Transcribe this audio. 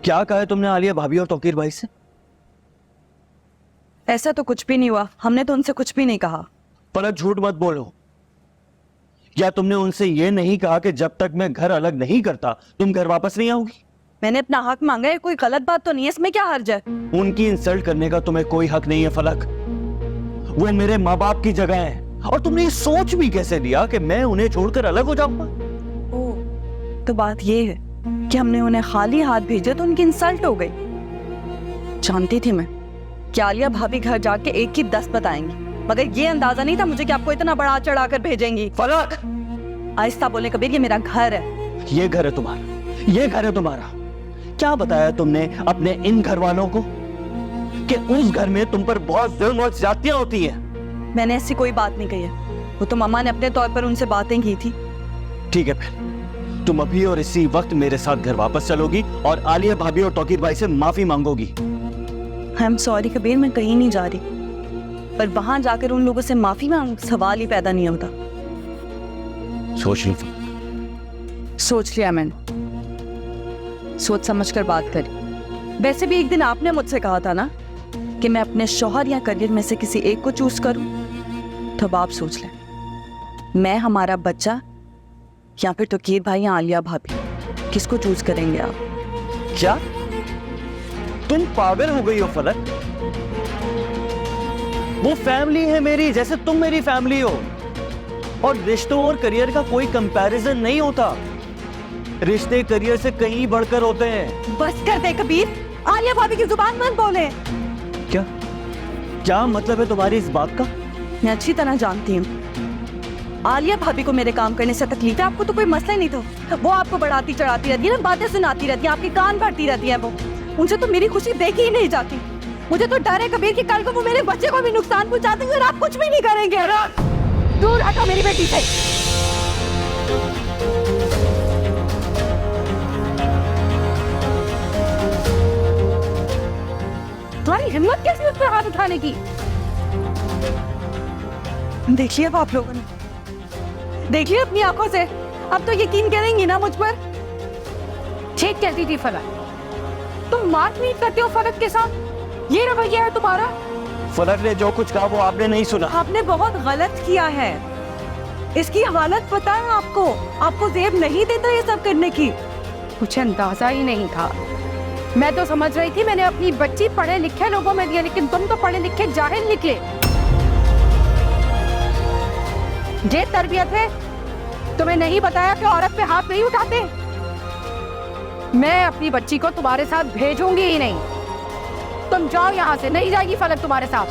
क्या कहा है तुमने आलिया भाभी और तौकीर भाई से? ऐसा तो कुछ भी नहीं हुआ, हमने तो उनसे कुछ भी नहीं कहा। पर झूठ मत बोलो। या तुमने उनसे ये नहीं कहा कि जब तक मैं घर अलग नहीं करता तुम घर वापस नहीं आओगी? मैंने अपना हक मांगा है, कोई गलत बात तो नहीं है इसमें, क्या हर्ज है? उनकी इंसल्ट करने का तुम्हें कोई हक नहीं है फलक। वो मेरे माँ बाप की जगह है और तुमने ये सोच भी कैसे लिया कि मैं उन्हें छोड़कर अलग हो जाऊंगा? तो बात ये है कि हमने उन्हें खाली हाथ भेजे तो उनकी इंसल्ट हो गई। जानती थी मैं कि आलिया भाभी घर जाके एक की 10 बताएंगी, मगर ये अंदाजा नहीं था मुझे कि आपको इतना बड़ा चढ़ा कर भेजेंगी। फलक, आहिस्ता बोले कबीर, ये मेरा घर है। ये घर है तुम्हारा, ये घर है तुम्हारा। क्या बताया तुमने अपने इन घर वालों को कि उस घर में तुम पर बहुत जुल्म और ज्यादतियां होती हैं? मैंने ऐसी कोई बात नहीं कही है, वो तो मम्मा ने अपने तौर पर उनसे बातें की थी। ठीक है, फिर तुम अभी और इसी वक्त मेरे साथ घर वापस चलोगी और आलिया भाभी और तौकीर भाई से माफी मांगोगी। आई एम सॉरी कबीर, मैं कहीं नहीं जा रही, पर वहां जाकर उन लोगों से माफी मांग सवाल ही पैदा नहीं होता। सोच लो। सोच लिया मैंने, सोच समझ कर बात करी। वैसे भी एक दिन आपने मुझसे कहा था ना कि मैं अपने शौहर या करियर में से किसी एक को चूज करूं, तो अब आप सोच लें, मैं, हमारा बच्चा या फिर तौकीर भाई या आलिया भाभी, किसको चूज करेंगे आप? क्या तुम पागल हो गई हो फलक? वो फैमिली है मेरी जैसे तुम मेरी फैमिली हो, और रिश्तों और करियर का कोई कंपैरिजन नहीं होता। रिश्ते करियर से कहीं बढ़कर होते हैं। बस कर दे कबीर, आलिया भाभी की जुबान मत बोले। क्या क्या मतलब है तुम्हारी इस बात का? मैं अच्छी तरह जानती हूँ आलिया भाभी को मेरे काम करने से तकलीफ है, आपको तो कोई मसला ही नहीं था। वो आपको बढ़ाती चढ़ाती रहती है ना, बातें सुनाती रहती है, आपके कान भरती रहती है। वो उनसे तो मेरी खुशी देखी ही नहीं जाती। मुझे तो डर है कबीर कि कल को वो मेरे बच्चे को भी नुकसान पहुंचा देंगे और आप कुछ भी नहीं करेंगे। दूर हटो मेरी बेटी से। तुम्हारी हिम्मत कैसी उस पर हाथ उठाने की? देख लिया आप लोगों ने, देख लिया अपनी आंखों से, अब तो यकीन करेंगी ना मुझ पर? ठीक कहती थी फलक, तुम मारपीट करते हो फलक के साथ, ये रवैया है तुम्हारा? फलक ने जो कुछ कहा वो आपने नहीं सुना। आपने बहुत गलत किया है, इसकी हालत पता है आपको? आपको जेब नहीं देता ये सब करने की। कुछ अंदाजा ही नहीं था। मैं तो समझ रही थी मैंने अपनी बच्ची पढ़े लिखे लोगों में दिया, लेकिन तुम तो पढ़े लिखे जाहिल निकले। ये तरबियत है? तुम्हें नहीं बताया कि औरत पे हाथ नहीं उठाते? मैं अपनी बच्ची को तुम्हारे साथ भेजूंगी ही नहीं। तुम जाओ यहाँ से, नहीं जाएगी फलक तुम्हारे साथ।